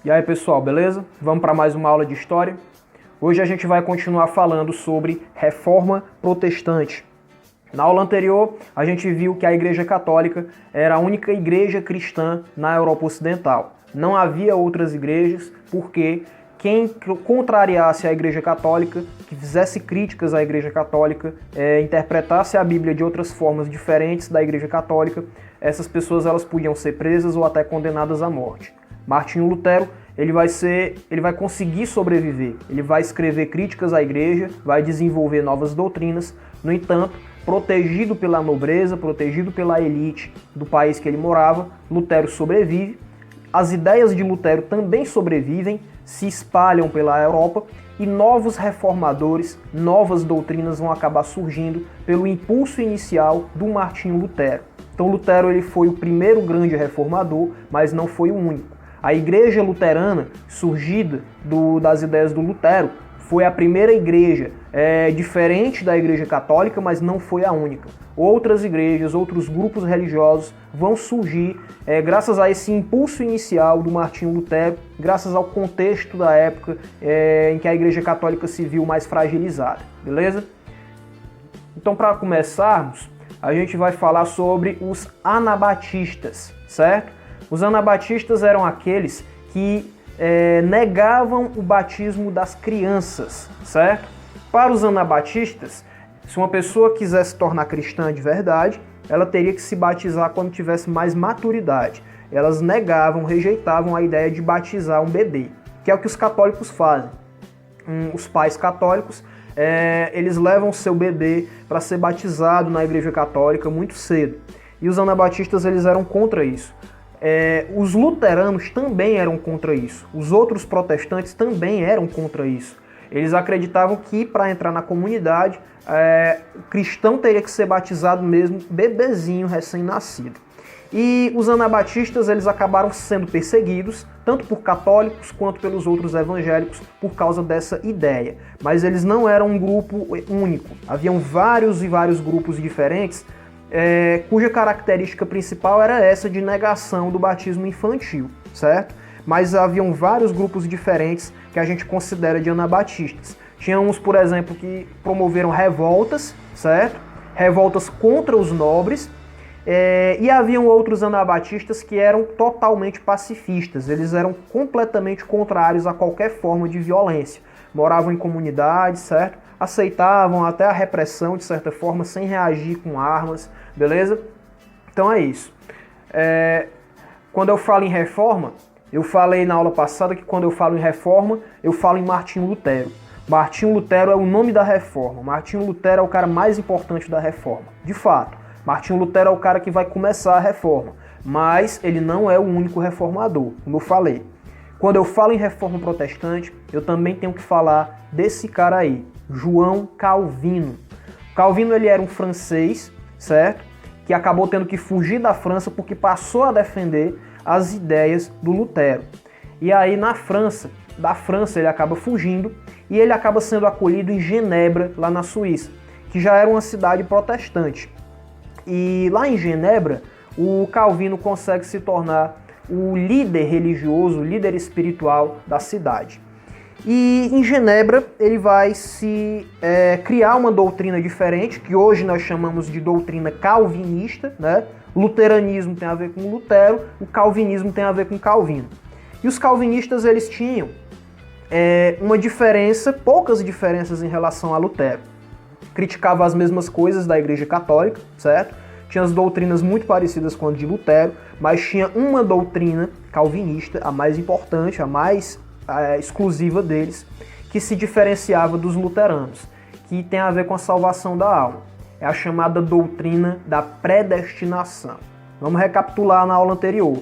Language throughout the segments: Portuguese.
E aí pessoal, beleza? Vamos para mais uma aula de história? Hoje a gente vai continuar falando sobre Reforma Protestante. Na aula anterior, a gente viu que a Igreja Católica era a única igreja cristã na Europa Ocidental. Não havia outras igrejas, porque quem contrariasse a Igreja Católica, que fizesse críticas à Igreja Católica, interpretasse a Bíblia de outras formas diferentes da Igreja Católica, essas pessoas elas podiam ser presas ou até condenadas à morte. Martinho Lutero, ele vai conseguir sobreviver, ele vai escrever críticas à igreja, vai desenvolver novas doutrinas, no entanto, protegido pela nobreza, protegido pela elite do país que ele morava, Lutero sobrevive, as ideias de Lutero também sobrevivem, se espalham pela Europa e novos reformadores, novas doutrinas vão acabar surgindo pelo impulso inicial do Martinho Lutero. Então Lutero ele foi o primeiro grande reformador, mas não foi o único. A igreja luterana, surgida das ideias do Lutero, foi a primeira igreja, diferente da igreja católica, mas não foi a única. Outras igrejas, outros grupos religiosos vão surgir graças a esse impulso inicial do Martinho Lutero, graças ao contexto da época em que a igreja católica se viu mais fragilizada, beleza? Então, para começarmos, a gente vai falar sobre os anabatistas, certo? Os anabatistas eram aqueles que negavam o batismo das crianças, certo? Para os anabatistas, se uma pessoa quisesse se tornar cristã de verdade, ela teria que se batizar quando tivesse mais maturidade. Elas negavam, rejeitavam a ideia de batizar um bebê, que é o que os católicos fazem. Os pais católicos, eles levam seu bebê para ser batizado na igreja católica muito cedo. E os anabatistas eles eram contra isso. Os luteranos também eram contra isso. Os outros protestantes também eram contra isso. Eles acreditavam que para entrar na comunidade, o cristão teria que ser batizado mesmo, bebezinho, recém-nascido. E os anabatistas eles acabaram sendo perseguidos, tanto por católicos quanto pelos outros evangélicos, por causa dessa ideia. Mas eles não eram um grupo único. Haviam vários e vários grupos diferentes, cuja característica principal era essa de negação do batismo infantil, certo? Mas haviam vários grupos diferentes que a gente considera de anabatistas. Tinha uns, por exemplo, que promoveram revoltas, certo? Revoltas contra os nobres, e haviam outros anabatistas que eram totalmente pacifistas, eles eram completamente contrários a qualquer forma de violência. Moravam em comunidades, certo? Aceitavam até a repressão de certa forma, sem reagir com armas, beleza? Então é isso. Quando eu falo em reforma, eu falei na aula passada que quando eu falo em reforma, eu falo em Martinho Lutero. Martinho Lutero é o nome da reforma. Martinho Lutero é o cara mais importante da reforma. De fato, Martinho Lutero é o cara que vai começar a reforma, mas ele não é o único reformador, como eu falei. Quando eu falo em reforma protestante, eu também tenho que falar desse cara aí, João Calvino. Calvino ele era um francês, certo? Que acabou tendo que fugir da França porque passou a defender as ideias do Lutero. E aí da França ele acaba fugindo e ele acaba sendo acolhido em Genebra, lá na Suíça, que já era uma cidade protestante. E lá em Genebra, o Calvino consegue se tornar o líder religioso, o líder espiritual da cidade. E em Genebra ele vai criar uma doutrina diferente, que hoje nós chamamos de doutrina calvinista, né? O luteranismo tem a ver com Lutero, o calvinismo tem a ver com Calvino. E os calvinistas eles tinham poucas diferenças em relação a Lutero. Criticava as mesmas coisas da Igreja Católica, certo? Tinha as doutrinas muito parecidas com a de Lutero, mas tinha uma doutrina calvinista, a mais importante, a mais exclusiva deles, que se diferenciava dos luteranos, que tem a ver com a salvação da alma. É a chamada doutrina da predestinação. Vamos recapitular na aula anterior.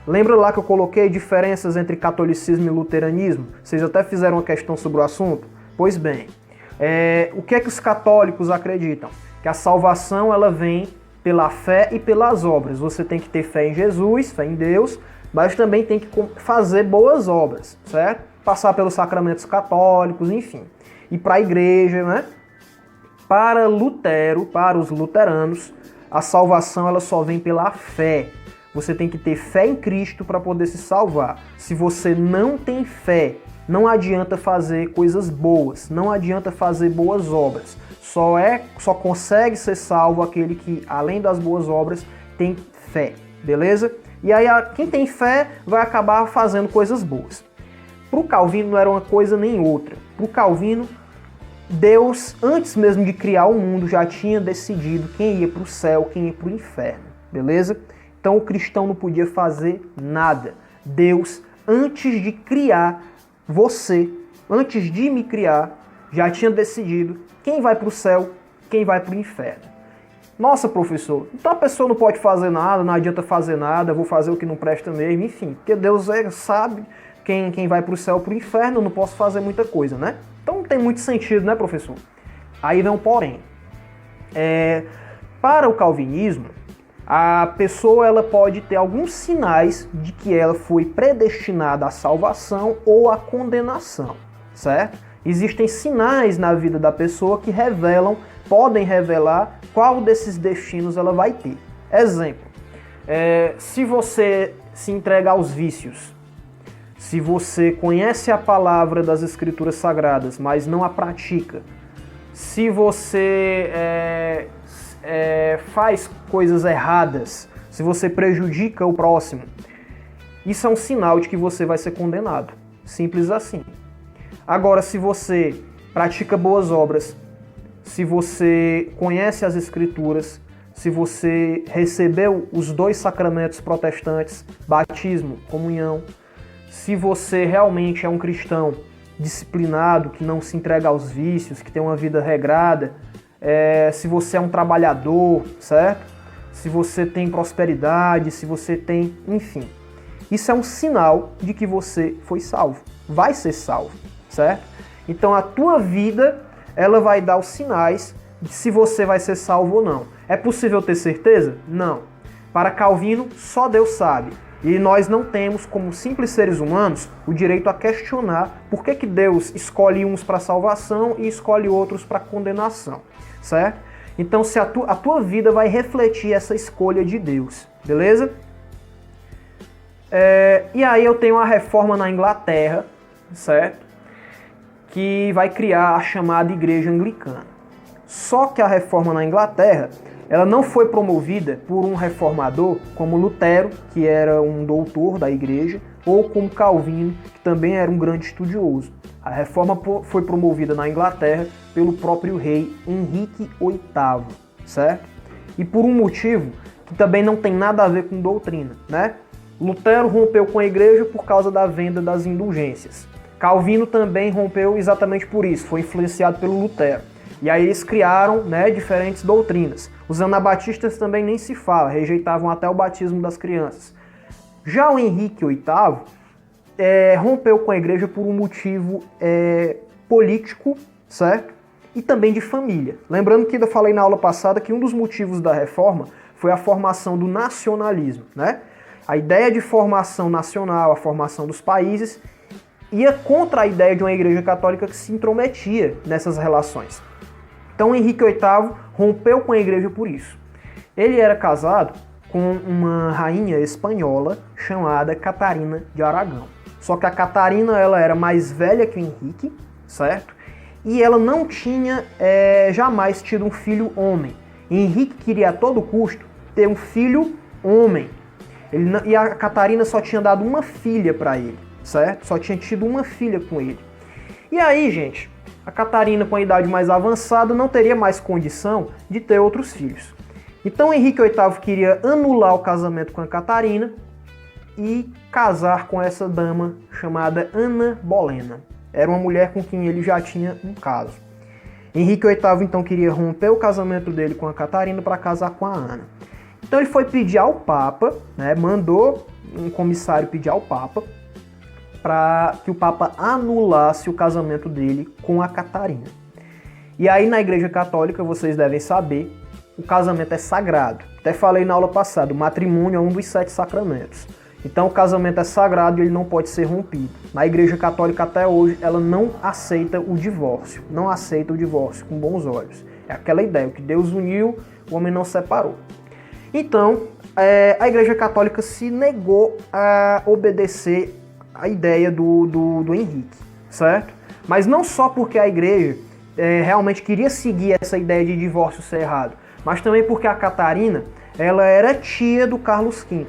Lembra lá que eu coloquei diferenças entre catolicismo e luteranismo? Vocês até fizeram uma questão sobre o assunto? Pois bem, o que é que os católicos acreditam? Que a salvação ela vem pela fé e pelas obras. Você tem que ter fé em Jesus, fé em Deus, mas também tem que fazer boas obras, certo? Passar pelos sacramentos católicos, enfim. Ir para a igreja, né? Para Lutero, para os luteranos, a salvação ela só vem pela fé. Você tem que ter fé em Cristo para poder se salvar. Se você não tem fé, não adianta fazer coisas boas, não adianta fazer boas obras. Só consegue ser salvo aquele que, além das boas obras, tem fé, beleza? E aí quem tem fé vai acabar fazendo coisas boas. Para o Calvino não era uma coisa nem outra. Para o Calvino, Deus, antes mesmo de criar o mundo, já tinha decidido quem ia para o céu, quem ia para o inferno, beleza? Então o cristão não podia fazer nada. Deus, antes de criar você, antes de me criar, já tinha decidido quem vai para o céu, quem vai para o inferno. Nossa, professor, então a pessoa não pode fazer nada, não adianta fazer nada, vou fazer o que não presta mesmo, enfim, porque Deus sabe quem vai para o céu, para o inferno, eu não posso fazer muita coisa, né? Então não tem muito sentido, né, professor? Aí vem um porém. Para o calvinismo, a pessoa ela pode ter alguns sinais de que ela foi predestinada à salvação ou à condenação, certo? Existem sinais na vida da pessoa que podem revelar qual desses destinos ela vai ter. Exemplo, se você se entrega aos vícios, se você conhece a palavra das Escrituras Sagradas, mas não a pratica, se você faz coisas erradas, se você prejudica o próximo, isso é um sinal de que você vai ser condenado. Simples assim. Agora, se você pratica boas obras, se você conhece as Escrituras, se você recebeu os 2 sacramentos protestantes, batismo, comunhão, se você realmente é um cristão disciplinado, que não se entrega aos vícios, que tem uma vida regrada, se você é um trabalhador, certo? Se você tem prosperidade, se você tem, enfim. Isso é um sinal de que você foi salvo, vai ser salvo, certo? Então a tua vida, ela vai dar os sinais de se você vai ser salvo ou não. É possível ter certeza? Não. Para Calvino, só Deus sabe. E nós não temos, como simples seres humanos, o direito a questionar por que Deus escolhe uns para salvação e escolhe outros para condenação, certo? Então, se a tua vida vai refletir essa escolha de Deus, beleza? E aí eu tenho a reforma na Inglaterra, certo? Que vai criar a chamada Igreja Anglicana. Só que a reforma na Inglaterra, ela não foi promovida por um reformador como Lutero, que era um doutor da igreja, ou como Calvino, que também era um grande estudioso. A reforma foi promovida na Inglaterra pelo próprio rei Henrique VIII, certo? E por um motivo que também não tem nada a ver com doutrina, né? Lutero rompeu com a igreja por causa da venda das indulgências. Calvino também rompeu exatamente por isso, foi influenciado pelo Lutero. E aí eles criaram, né, diferentes doutrinas. Os anabatistas também nem se fala, rejeitavam até o batismo das crianças. Já o Henrique VIII rompeu com a igreja por um motivo político, certo? E também de família. Lembrando que eu falei na aula passada que um dos motivos da reforma foi a formação do nacionalismo, né? A ideia de formação nacional, a formação dos países, ia contra a ideia de uma igreja católica que se intrometia nessas relações. Então Henrique VIII rompeu com a igreja por isso. Ele era casado com uma rainha espanhola chamada Catarina de Aragão. Só que a Catarina ela era mais velha que o Henrique, certo? E ela não tinha jamais tido um filho homem. E Henrique queria a todo custo ter um filho homem. E a Catarina só tinha dado uma filha para ele, certo? Só tinha tido uma filha com ele. E aí, gente, a Catarina, com a idade mais avançada, não teria mais condição de ter outros filhos. Então Henrique VIII queria anular o casamento com a Catarina e casar com essa dama chamada Ana Bolena. Era uma mulher com quem ele já tinha um caso. Henrique VIII então queria romper o casamento dele com a Catarina para casar com a Ana. Então ele foi pedir ao Papa, né, mandou um comissário pedir ao Papa para que o Papa anulasse o casamento dele com a Catarina. E aí na Igreja Católica, vocês devem saber, o casamento é sagrado. Até falei na aula passada, o matrimônio é um dos 7 sacramentos. Então o casamento é sagrado e ele não pode ser rompido. Na Igreja Católica até hoje, ela não aceita o divórcio. Não aceita o divórcio com bons olhos. É aquela ideia, o que Deus uniu, o homem não separou. Então, a Igreja Católica se negou a obedecer a ideia do Henrique, certo? Mas não só porque a Igreja realmente queria seguir essa ideia de divórcio ser errado, mas também porque a Catarina, ela era tia do Carlos V.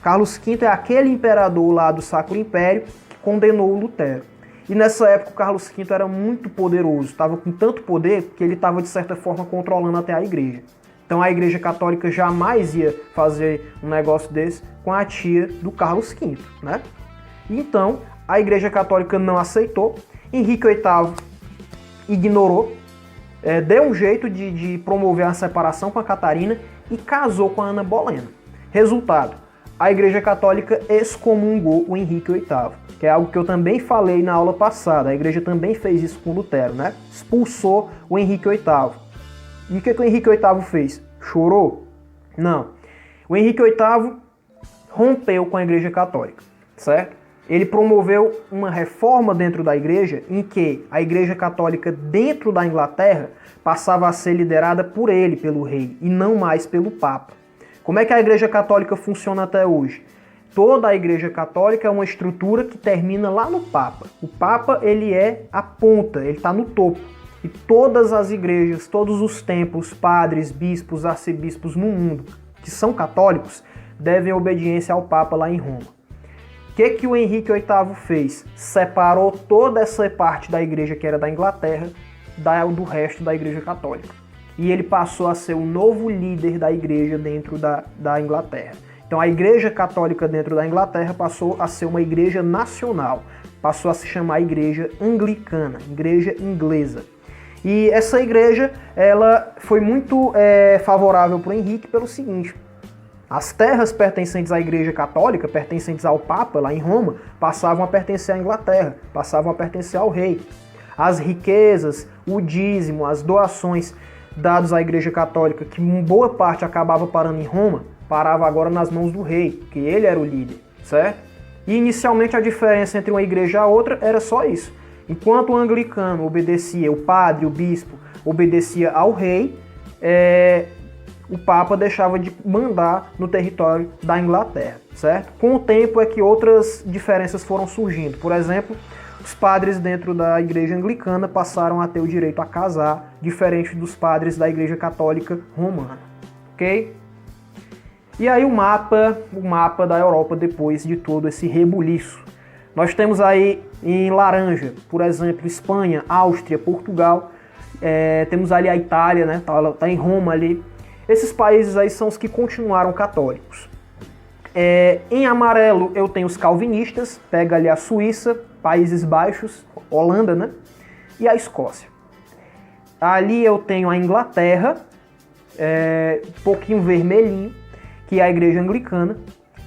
Carlos V é aquele imperador lá do Sacro Império que condenou o Lutero. E nessa época o Carlos V era muito poderoso, estava com tanto poder que ele estava de certa forma controlando até a Igreja. Então a Igreja Católica jamais ia fazer um negócio desse com a tia do Carlos V, né? Então a Igreja Católica não aceitou, Henrique VIII ignorou, deu um jeito de promover a separação com a Catarina e casou com a Ana Bolena. Resultado, a Igreja Católica excomungou o Henrique VIII, que é algo que eu também falei na aula passada. A Igreja também fez isso com Lutero, né? Expulsou o Henrique VIII. E o que o Henrique VIII fez? Chorou? Não. O Henrique VIII rompeu com a Igreja Católica, certo? Ele promoveu uma reforma dentro da Igreja em que a Igreja Católica dentro da Inglaterra passava a ser liderada por ele, pelo rei, e não mais pelo Papa. Como é que a Igreja Católica funciona até hoje? Toda a Igreja Católica é uma estrutura que termina lá no Papa. O Papa, ele é a ponta, ele está no topo. E todas as igrejas, todos os templos, padres, bispos, arcebispos no mundo que são católicos devem obediência ao Papa lá em Roma. O que o Henrique VIII fez? Separou toda essa parte da igreja que era da Inglaterra do resto da Igreja Católica. E ele passou a ser o novo líder da igreja dentro da Inglaterra. Então a Igreja Católica dentro da Inglaterra passou a ser uma igreja nacional, passou a se chamar Igreja Anglicana, Igreja Inglesa. E essa igreja, ela foi muito favorável para o Henrique pelo seguinte: as terras pertencentes à Igreja Católica, pertencentes ao Papa lá em Roma, passavam a pertencer à Inglaterra, passavam a pertencer ao rei. As riquezas, o dízimo, as doações dados à Igreja Católica, que boa parte acabava parando em Roma, parava agora nas mãos do rei, que ele era o líder, certo? E inicialmente a diferença entre uma igreja e a outra era só isso. Enquanto o anglicano obedecia, o padre, o bispo, obedecia ao rei, o Papa deixava de mandar no território da Inglaterra, certo? Com o tempo é que outras diferenças foram surgindo. Por exemplo, os padres dentro da Igreja Anglicana passaram a ter o direito a casar, diferente dos padres da Igreja Católica Romana, ok? E aí o mapa da Europa depois de todo esse rebuliço. Nós temos aí em laranja, por exemplo, Espanha, Áustria, Portugal, temos ali a Itália, né? Tá em Roma ali. Esses países aí são os que continuaram católicos. Em amarelo eu tenho os calvinistas, pega ali a Suíça, Países Baixos, Holanda, né? E a Escócia. Ali eu tenho a Inglaterra, um pouquinho vermelhinho, que é a Igreja Anglicana.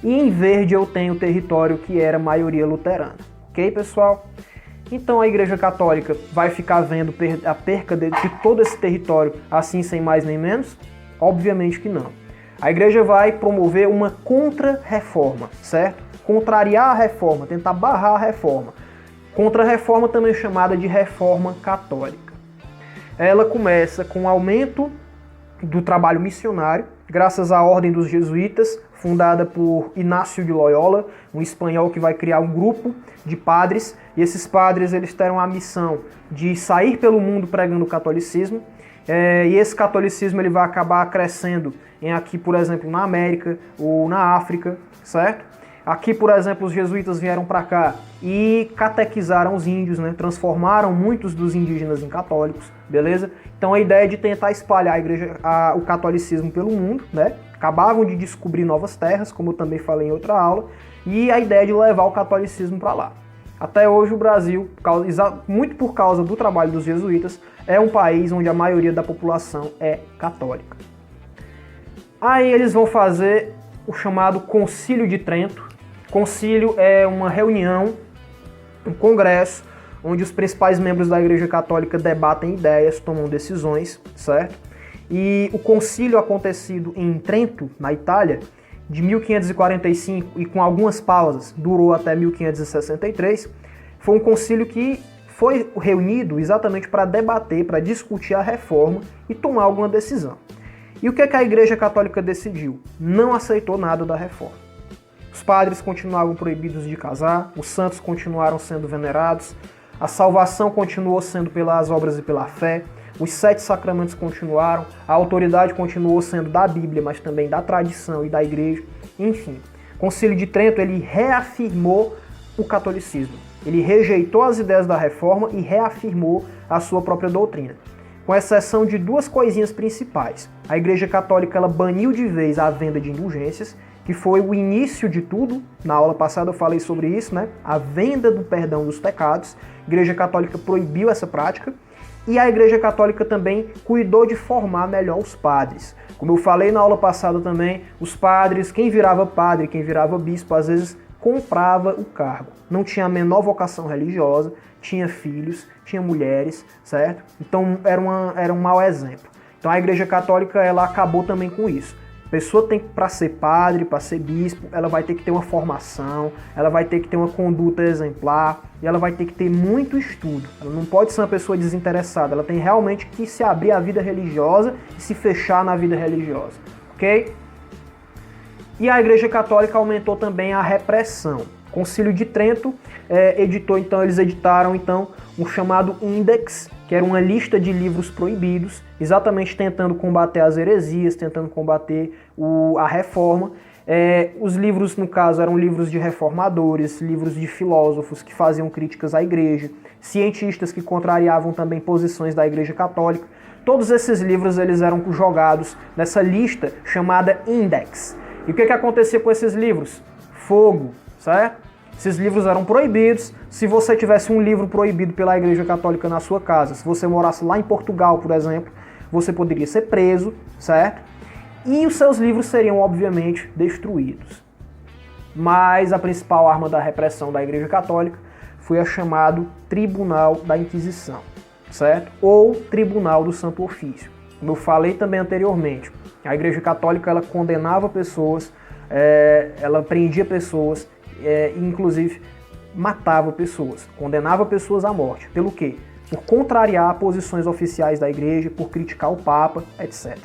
E em verde eu tenho o território que era maioria luterana. Ok, pessoal? Então a Igreja Católica vai ficar vendo a perca de todo esse território assim sem mais nem menos? Obviamente que não. A Igreja vai promover uma contra-reforma, certo? Contrariar a reforma, tentar barrar a reforma. Contra-reforma também chamada de Reforma Católica. Ela começa com o aumento do trabalho missionário, graças à Ordem dos Jesuítas, fundada por Inácio de Loyola, um espanhol que vai criar um grupo de padres, e esses padres eles terão a missão de sair pelo mundo pregando o catolicismo, e esse catolicismo ele vai acabar crescendo aqui, por exemplo, na América ou na África, certo? Aqui, por exemplo, os jesuítas vieram para cá e catequizaram os índios, né? Transformaram muitos dos indígenas em católicos, beleza? Então a ideia é de tentar espalhar o catolicismo pelo mundo, né? Acabavam de descobrir novas terras, como eu também falei em outra aula, e a ideia é de levar o catolicismo para lá. Até hoje o Brasil, muito por causa do trabalho dos jesuítas, é um país onde a maioria da população é católica. Aí eles vão fazer o chamado Concílio de Trento. Concílio é uma reunião, um congresso, onde os principais membros da Igreja Católica debatem ideias, tomam decisões, certo? E o concílio acontecido em Trento, na Itália, de 1545 e com algumas pausas, durou até 1563, foi um concílio que foi reunido exatamente para debater, para discutir a reforma e tomar alguma decisão. E o que é que a Igreja Católica decidiu? Não aceitou nada da reforma. Os padres continuavam proibidos de casar, os santos continuaram sendo venerados, a salvação continuou sendo pelas obras e pela fé, os 7 sacramentos continuaram, a autoridade continuou sendo da Bíblia, mas também da tradição e da Igreja. Enfim, o Concílio de Trento ele reafirmou o catolicismo. Ele rejeitou as ideias da reforma e reafirmou a sua própria doutrina, com exceção de 2 coisinhas principais. A Igreja Católica ela baniu de vez a venda de indulgências, que foi o início de tudo. Na aula passada eu falei sobre isso, né? A venda do perdão dos pecados. A Igreja Católica proibiu essa prática. E a Igreja Católica também cuidou de formar melhor os padres. Como eu falei na aula passada também, os padres, quem virava padre, quem virava bispo, às vezes comprava o cargo. Não tinha a menor vocação religiosa, tinha filhos, tinha mulheres, certo? Então era um mau exemplo. Então a Igreja Católica ela acabou também com isso. A pessoa tem que, para ser padre, para ser bispo, ela vai ter que ter uma formação, ela vai ter que ter uma conduta exemplar e ela vai ter que ter muito estudo. Ela não pode ser uma pessoa desinteressada, ela tem realmente que se abrir à vida religiosa e se fechar na vida religiosa, ok? E a Igreja Católica aumentou também a repressão. O Concílio de Trento eles editaram então um chamado Index, que era uma lista de livros proibidos, exatamente tentando combater as heresias, tentando combater a reforma. Os livros, no caso, eram livros de reformadores, livros de filósofos que faziam críticas à igreja, cientistas que contrariavam também posições da Igreja Católica. Todos esses livros eles eram jogados nessa lista chamada Index. E o que acontecia com esses livros? Fogo, certo? Esses livros eram proibidos. Se você tivesse um livro proibido pela Igreja Católica na sua casa, se você morasse lá em Portugal, por exemplo, você poderia ser preso, certo? E os seus livros seriam, obviamente, destruídos. Mas a principal arma da repressão da Igreja Católica foi a chamado Tribunal da Inquisição, certo? Ou Tribunal do Santo Ofício. Como eu falei também anteriormente, a Igreja Católica ela condenava pessoas, ela prendia pessoas, inclusive matava pessoas, condenava pessoas à morte. Pelo quê? Por contrariar posições oficiais da igreja, por criticar o Papa, etc.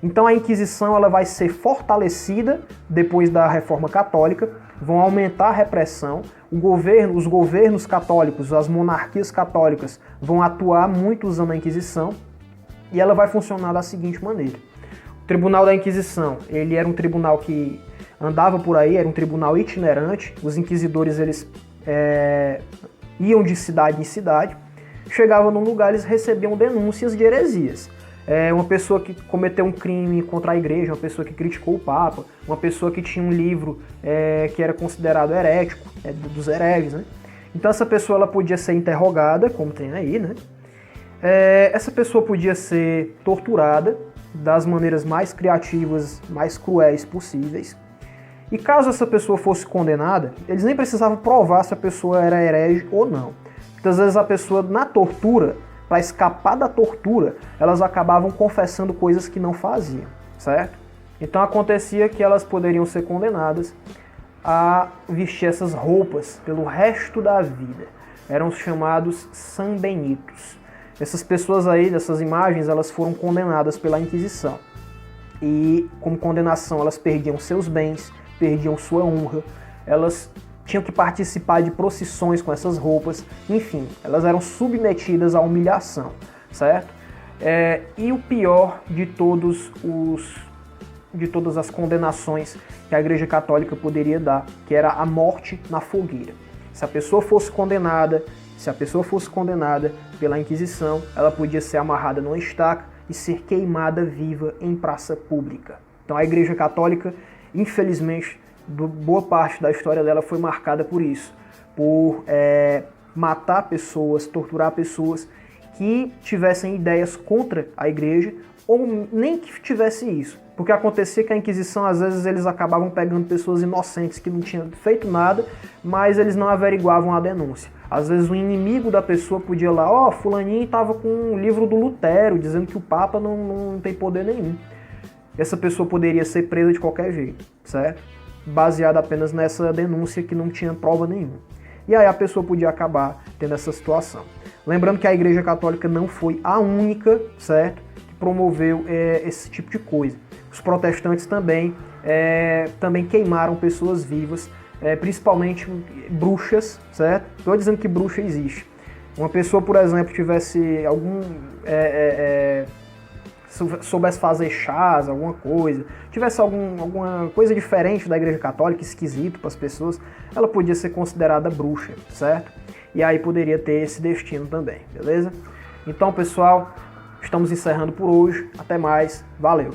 Então a Inquisição ela vai ser fortalecida depois da Reforma Católica, vão aumentar a repressão, os governos católicos, as monarquias católicas vão atuar muito usando a Inquisição e ela vai funcionar da seguinte maneira. O Tribunal da Inquisição, ele era um tribunal que andava por aí, era um tribunal itinerante, os inquisidores eles iam de cidade em cidade, chegavam num lugar, eles recebiam denúncias de heresias. Uma pessoa que cometeu um crime contra a igreja, uma pessoa que criticou o Papa, uma pessoa que tinha um livro que era considerado herético, dos hereges, né? Então essa pessoa ela podia ser interrogada, como tem aí, né? Essa pessoa podia ser torturada das maneiras mais criativas, mais cruéis possíveis. E caso essa pessoa fosse condenada, eles nem precisavam provar se a pessoa era herege ou não. Muitas vezes a pessoa, na tortura, para escapar da tortura, elas acabavam confessando coisas que não faziam, certo? Então acontecia que elas poderiam ser condenadas a vestir essas roupas pelo resto da vida. Eram os chamados sanbenitos. Essas pessoas aí, dessas imagens, elas foram condenadas pela Inquisição. E como condenação, elas perdiam seus bens, perdiam sua honra, elas tinham que participar de procissões com essas roupas, enfim, elas eram submetidas à humilhação, certo? E o pior de todas as condenações que a Igreja Católica poderia dar, que era a morte na fogueira. Se a pessoa fosse condenada pela Inquisição, ela podia ser amarrada numa estaca e ser queimada viva em praça pública. Então a Igreja Católica, infelizmente, boa parte da história dela foi marcada por isso, por matar pessoas, torturar pessoas que tivessem ideias contra a igreja ou nem que tivesse isso. Porque acontecia que a Inquisição, às vezes, eles acabavam pegando pessoas inocentes que não tinham feito nada, mas eles não averiguavam a denúncia. Às vezes o inimigo da pessoa podia ir lá, fulaninho estava com um livro do Lutero, dizendo que o Papa não tem poder nenhum. Essa pessoa poderia ser presa de qualquer jeito, certo? Baseada apenas nessa denúncia que não tinha prova nenhuma. E aí a pessoa podia acabar tendo essa situação. Lembrando que a Igreja Católica não foi a única, certo, que promoveu esse tipo de coisa. Os protestantes também queimaram pessoas vivas, principalmente bruxas, certo? Estou dizendo que bruxa existe. Uma pessoa, por exemplo, tivesse soubesse fazer chás, alguma coisa, tivesse alguma coisa diferente da Igreja Católica, esquisito para as pessoas, ela podia ser considerada bruxa, certo? E aí poderia ter esse destino também, beleza? Então, pessoal, estamos encerrando por hoje. Até mais. Valeu!